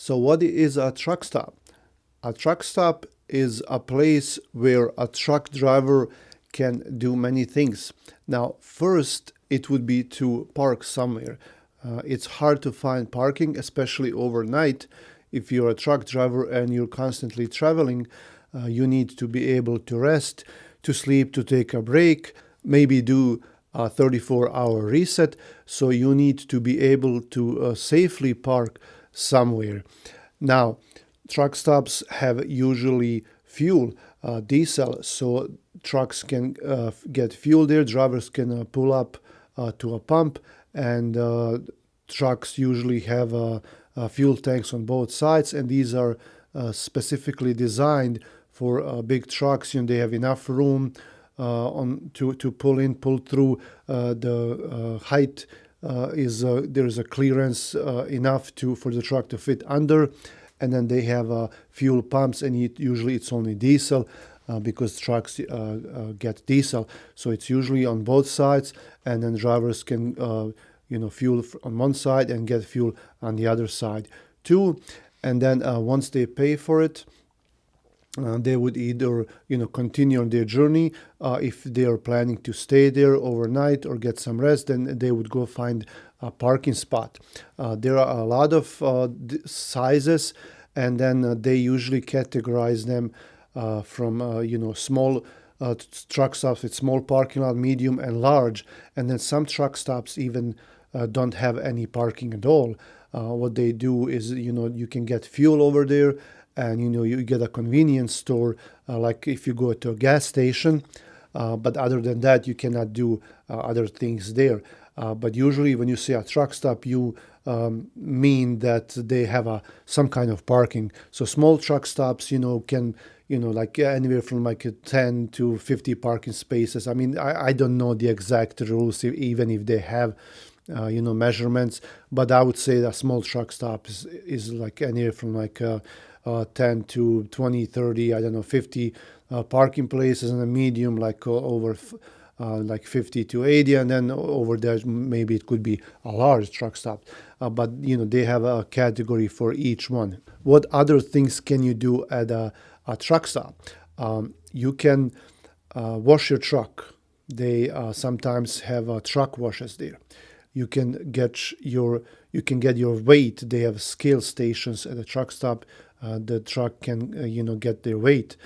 So what is a truck stop? A truck stop is a place where a truck driver can do many things. Now, first, it would be to park somewhere. It's hard to find parking, especially overnight. If you're a truck driver and you're constantly traveling, you need to be able to rest, to sleep, to take a break, maybe do a 34-hour reset. So you need to be able to safely park somewhere. Now, truck stops have usually fuel, diesel, so trucks can get fuel there. Drivers can pull up to a pump, and trucks usually have fuel tanks on both sides, and these are specifically designed for big trucks. They have enough room on to pull through. The height is there is a clearance enough to for the truck to fit under, and then they have fuel pumps, and usually it's only diesel. Because trucks get diesel, so it's usually on both sides, and then drivers can fuel on one side and get fuel on the other side too. And then once they pay for it, they would either continue on their journey. If they are planning to stay there overnight or get some rest, then they would go find a parking spot. There are a lot of sizes, and then they usually categorize them from small truck stops with small parking lot, medium, and large. And then some truck stops even don't have any parking at all. What they do is you can get fuel over there, and you get a convenience store like if you go to a gas station. But other than that, you cannot do other things there. But usually when you say a truck stop, you mean that they have some kind of parking. So small truck stops, can like anywhere from like 10 to 50 parking spaces. I mean, I don't know the exact rules, even if they have, measurements. But I would say that small truck stop is like anywhere from like 10 to 20, 30, I don't know, 50 parking places, and a medium like over like 50 to 80, and then over there maybe it could be a large truck stop. But they have a category for each one. What other things can you do at a truck stop? You can wash your truck. They sometimes have truck washes there. You can get your weight. They have scale stations at a truck stop. The truck can get their weight.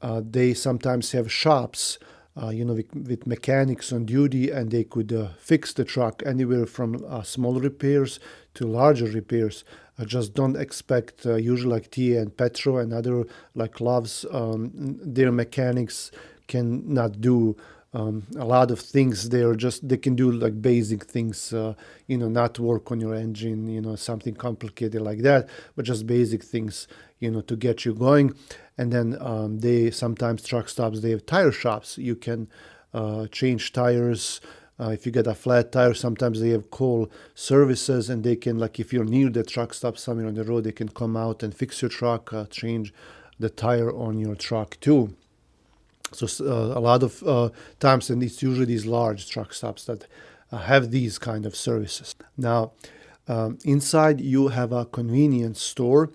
They sometimes have shops, with mechanics on duty, and they could fix the truck anywhere from small repairs to larger repairs. Just don't expect usually like Tia and Petro and other like Loves. Their mechanics cannot do a lot of things. They can do like basic things, not work on your engine, something complicated like that, but just basic things, to get you going. And then they sometimes truck stops, they have tire shops. You can change tires. If you get a flat tire, sometimes they have call services, and they can, like if you're near the truck stop somewhere on the road, they can come out and fix your truck, change the tire on your truck too. So a lot of times, and it's usually these large truck stops that have these kind of services. Now, inside you have a convenience store,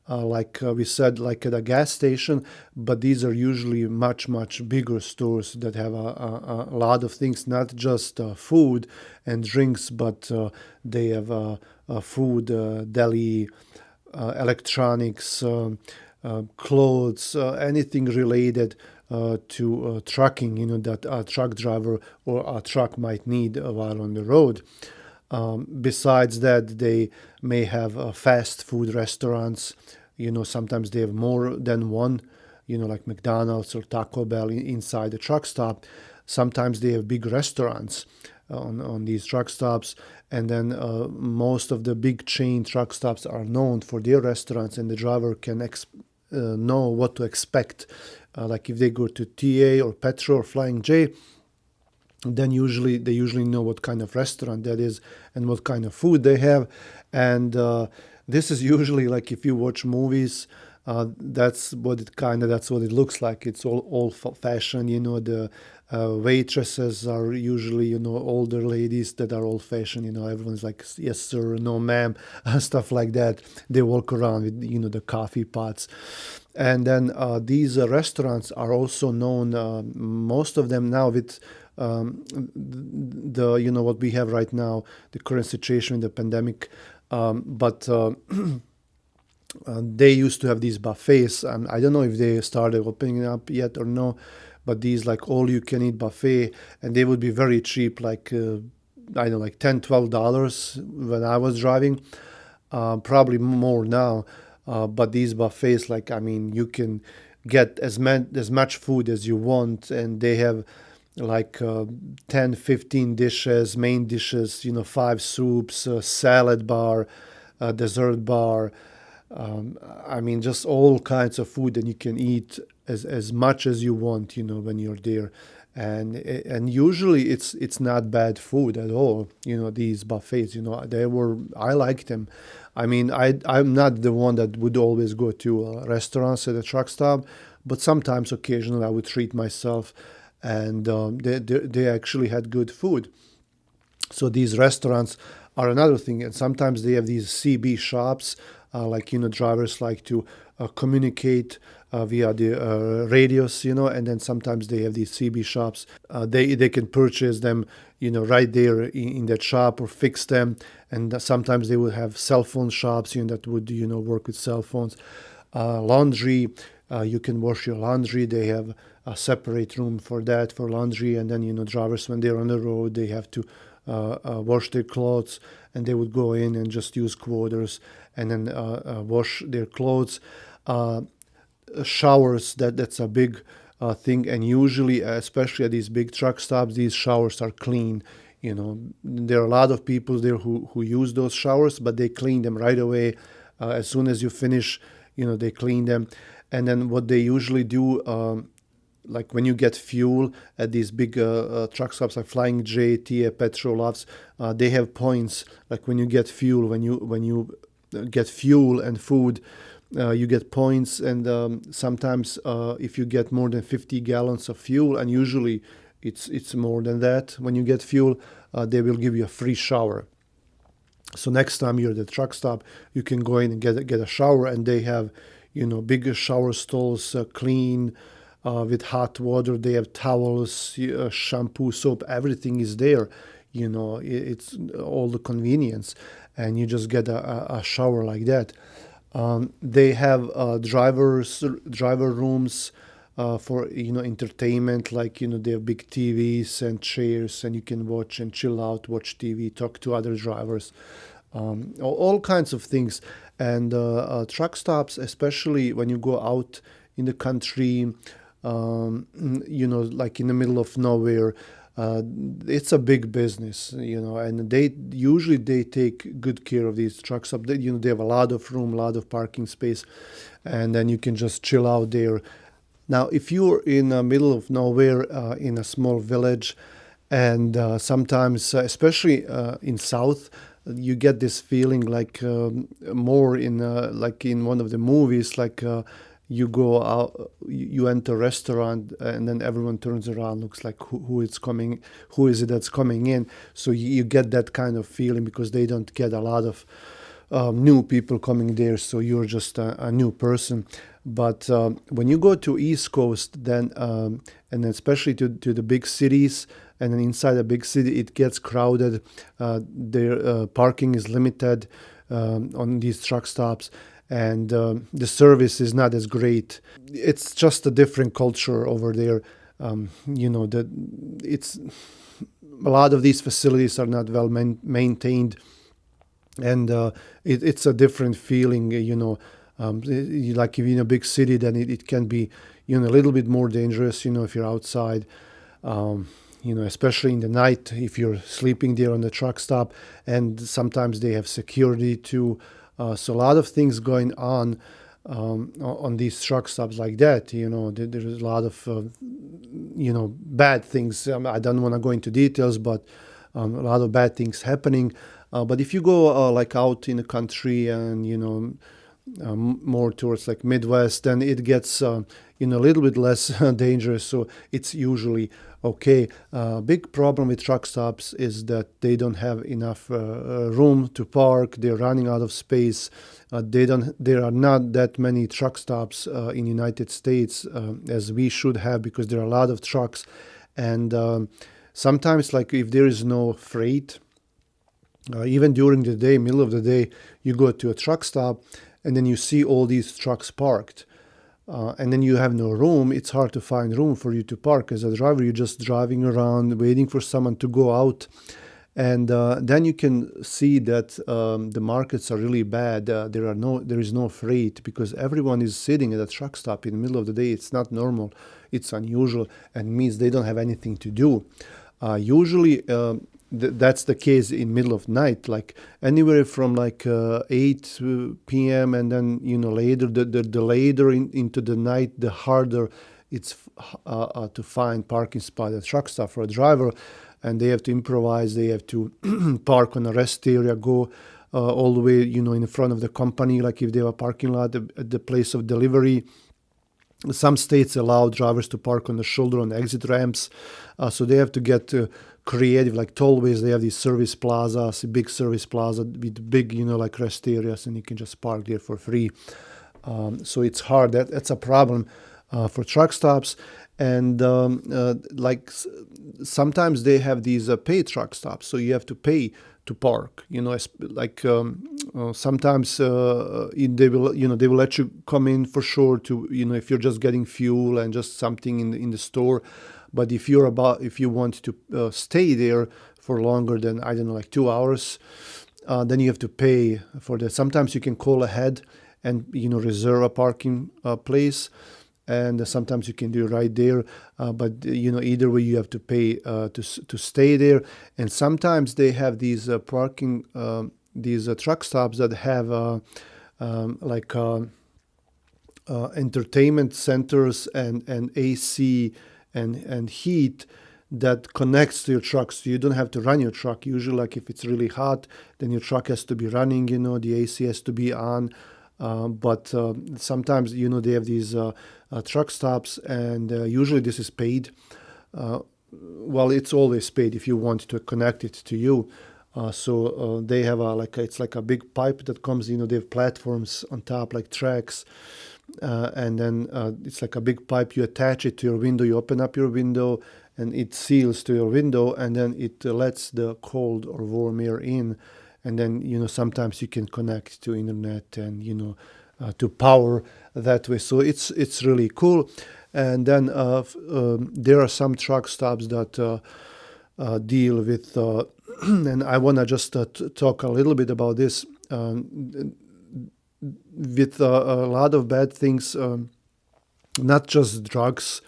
like we said, like at a gas station, but these are usually much, much bigger stores that have a lot of things, not just food and drinks, but they have food, deli, electronics, clothes, anything related to trucking, that a truck driver or a truck might need while on the road. Besides that, they may have fast food restaurants. Sometimes they have more than one, like McDonald's or Taco Bell inside the truck stop. Sometimes they have big restaurants on these truck stops. And then most of the big chain truck stops are known for their restaurants, and the driver can know what to expect. Like if they go to TA or Petro or Flying J, then they usually know what kind of restaurant that is and what kind of food they have. And this is usually like if you watch movies, That's what it looks like. It's all old fashioned. The waitresses are usually older ladies that are old fashioned. Everyone's like yes sir, no ma'am, stuff like that. They walk around with the coffee pots. And then these restaurants are also known, most of them now, with the what we have right now, the current situation in the pandemic. But They used to have these buffets. I don't know if they started opening up yet or no, but these like all you can eat buffet, and they would be very cheap, like I don't know, like $10, $12 when I was driving. Probably more now. But these buffets, like, I mean, you can get as much food as you want, and they have like 10, 15 dishes, main dishes, five soups, a salad bar, a dessert bar. I mean, just all kinds of food, and you can eat as much as you want, when you're there. And usually it's not bad food at all. These buffets. I like them. I mean, I'm not the one that would always go to restaurants at a truck stop, but sometimes, occasionally, I would treat myself, and they actually had good food. So these restaurants are another thing, and sometimes they have these CB shops, like drivers like to communicate via the radios, and then sometimes they have these CB shops. They can purchase them, right there in that shop, or fix them, and sometimes they will have cell phone shops, that would work with cell phones. Laundry, you can wash your laundry. They have a separate room for that, for laundry, and then drivers, when they're on the road, they have to wash their clothes, and they would go in and just use quarters and then wash their clothes. Showers, that's a big thing, and usually, especially at these big truck stops, these showers are clean. There are a lot of people there who use those showers, but they clean them right away. As soon as you finish, they clean them. And then what they usually do, like when you get fuel at these big truck stops like Flying J, TA, Petrolofts, they have points. Like when you get fuel, when you get fuel and food, you get points. And sometimes if you get more than 50 gallons of fuel, and usually it's more than that, when you get fuel, they will give you a free shower. So next time you're at the truck stop, you can go in and get a shower, and they have bigger shower stalls, clean, with hot water. They have towels, shampoo, soap, everything is there. It's all the convenience, and you just get a shower like that. They have driver rooms for entertainment, like they have big TVs and chairs, and you can watch and chill out, watch TV, talk to other drivers, all kinds of things. And truck stops, especially when you go out in the country, like in the middle of nowhere, it's a big business, and they take good care of these truck stops. They have a lot of room, a lot of parking space, and then you can just chill out there. Now, if you're in the middle of nowhere, in a small village, and sometimes, especially in South, you get this feeling like more in like in one of the movies, like you go out, you enter a restaurant, and then everyone turns around, looks like who is it that's coming in. So you get that kind of feeling, because they don't get a lot of new people coming there, so you're just a new person. But when you go to East Coast, then and especially to the big cities, and then inside a big city, it gets crowded. Their parking is limited on these truck stops, and the service is not as great. It's just a different culture over there. That it's a lot of these facilities are not well maintained, and it's a different feeling. Like if you're in a big city, then it can be a little bit more dangerous. If you're outside. Especially in the night, if you're sleeping there on the truck stop, and sometimes they have security too. So a lot of things going on these truck stops like that. There's a lot of bad things. I don't want to go into details, but a lot of bad things happening. But if you go like out in the country, and more towards like Midwest, then it gets a little bit less dangerous. So it's usually okay. Big problem with truck stops is that they don't have enough room to park. They're running out of space. They don't. There are not that many truck stops in United States as we should have, because there are a lot of trucks, and sometimes, like if there is no freight, even during the day, middle of the day, you go to a truck stop, and then you see all these trucks parked. And then you have no room. It's hard to find room for you to park. As a driver, you're just driving around, waiting for someone to go out. And then you can see that the markets are really bad. There is no freight, because everyone is sitting at a truck stop in the middle of the day. It's not normal. It's unusual, and means they don't have anything to do. Usually, that's the case in middle of night, like anywhere from like 8 p.m. and then later, the later into the night, the harder it's to find parking spot at truck stop for a driver, and they have to improvise. They have to park on a rest area, go all the way in front of the company, like if they have a parking lot at the place of delivery. Some states allow drivers to park on the shoulder on exit ramps, so they have to get creative. Like tollways, they have these service plazas, big service plaza with big, like rest areas, and you can just park there for free. So it's hard. That's a problem for truck stops, and sometimes they have these paid truck stops, so you have to pay to park. Sometimes they will let you come in for sure to if you're just getting fuel and just something in the store. But if you want to stay there for longer than, I don't know, like 2 hours, then you have to pay for that. Sometimes you can call ahead and reserve a parking place, and sometimes you can do it right there. But either way, you have to pay to stay there. And sometimes they have these parking these truck stops that have entertainment centers and AC and heat that connects to your truck, so you don't have to run your truck. Usually, like if it's really hot, then your truck has to be running, the AC has to be on. But sometimes, they have these truck stops, and usually this is paid. Well, it's always paid if you want to connect it to you. So they have it's like a big pipe that comes, they have platforms on top, like tracks. And then it's like a big pipe. You attach it to your window, you open up your window, and it seals to your window, and then it lets the cold or warm air in. And then, sometimes you can connect to internet and, to power that way. So it's really cool. And then there are some truck stops that deal with, and I want to just talk a little bit about this, with a lot of bad things, not just drugs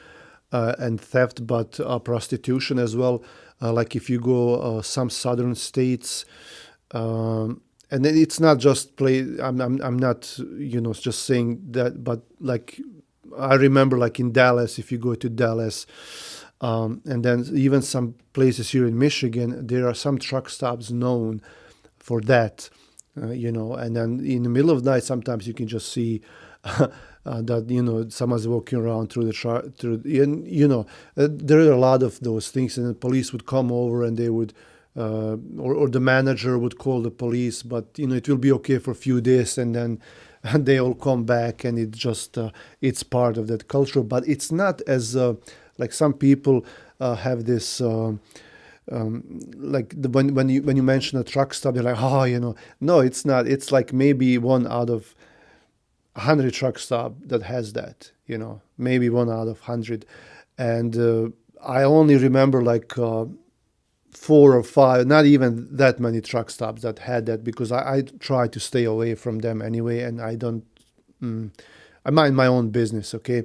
and theft, but prostitution as well. Like if you go some southern states, and then it's not just play. I'm not just saying that, but like I remember like in Dallas, if you go to Dallas, and then even some places here in Michigan, there are some truck stops known for that. And then in the middle of the night, sometimes you can just see that someone's walking around through the truck. There are a lot of those things, and the police would come over, and they would, or the manager would call the police. But it will be okay for a few days, and then they all come back, and it just it's part of that culture. But it's not as like some people have this. When you mention a truck stop, you're like, no, it's not. It's like maybe one out of 100 truck stop that has that, maybe one out of 100. And I only remember like 4 or 5, not even that many truck stops that had that, because I try to stay away from them anyway, and I don't, I mind my own business, okay?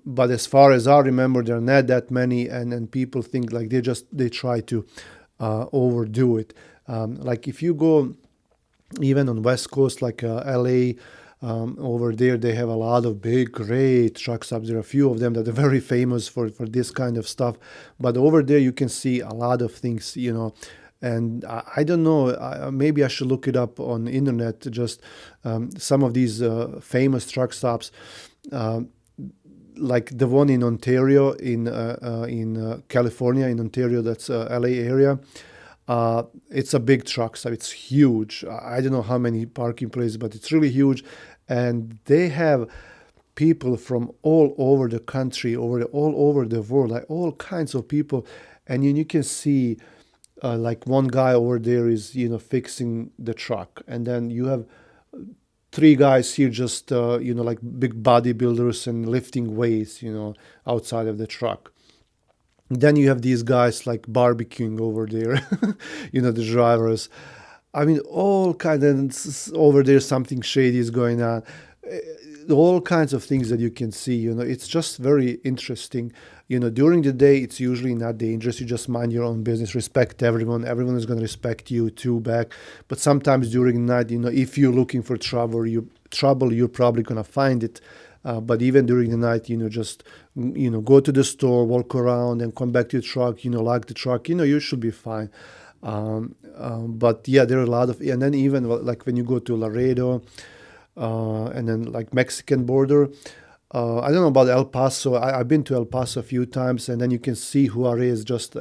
But as far as I remember, there are not that many, and people think like they try to overdo it. Like if you go even on West Coast, like LA, over there, they have a lot of big, great truck stops. There are a few of them that are very famous for this kind of stuff. But over there, you can see a lot of things, And I don't know, maybe I should look it up on the internet. Just some of these famous truck stops, um, like the one in Ontario, in California, in Ontario, that's LA area. It's a big truck stop. It's huge. I don't know how many parking places, but it's really huge, and they have people from all over the country, all over the world, like all kinds of people, and you can see like one guy over there is fixing the truck, and then you have three guys here just like big bodybuilders and lifting weights outside of the truck. Then you have these guys like barbecuing over there, the drivers. I mean, all kind of over there, something shady is going on. All kinds of things that you can see. It's just very interesting. During the day, it's usually not dangerous. You just mind your own business, respect everyone. Everyone is going to respect you too back. But sometimes during the night, if you're looking for trouble, you're probably going to find it. But even during the night, just go to the store, walk around, and come back to your truck. Lock the truck. You should be fine. But yeah, there are a lot of, and then even like when you go to Laredo, and then like Mexican border. I don't know about El Paso. I've been to El Paso a few times, and then you can see Juarez just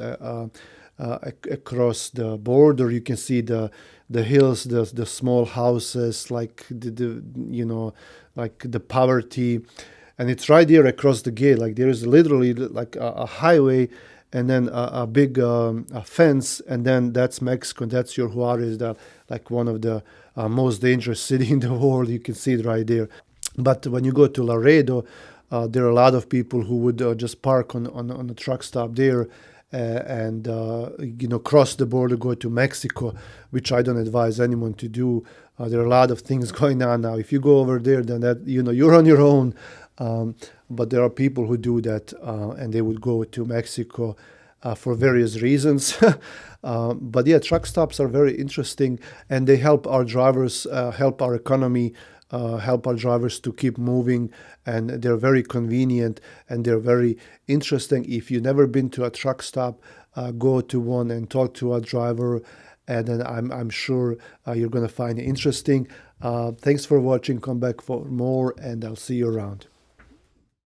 across the border. You can see the hills, the small houses, like like the poverty, and it's right there across the gate. Like there is literally like a highway, and then a big a fence, and then that's Mexico. And that's your Juarez, like one of the most dangerous city in the world. You can see it right there. But when you go to Laredo, there are a lot of people who would just park on a truck stop there, and cross the border, go to Mexico, which I don't advise anyone to do. There are a lot of things going on now. If you go over there, then that you're on your own. But there are people who do that, and they would go to Mexico for various reasons. But yeah, truck stops are very interesting, and they help our drivers, help our economy, help our drivers to keep moving, and they're very convenient, and they're very interesting. If you've never been to a truck stop, go to one and talk to a driver, and then I'm sure you're going to find it interesting. Thanks for watching. Come back for more, and I'll see you around.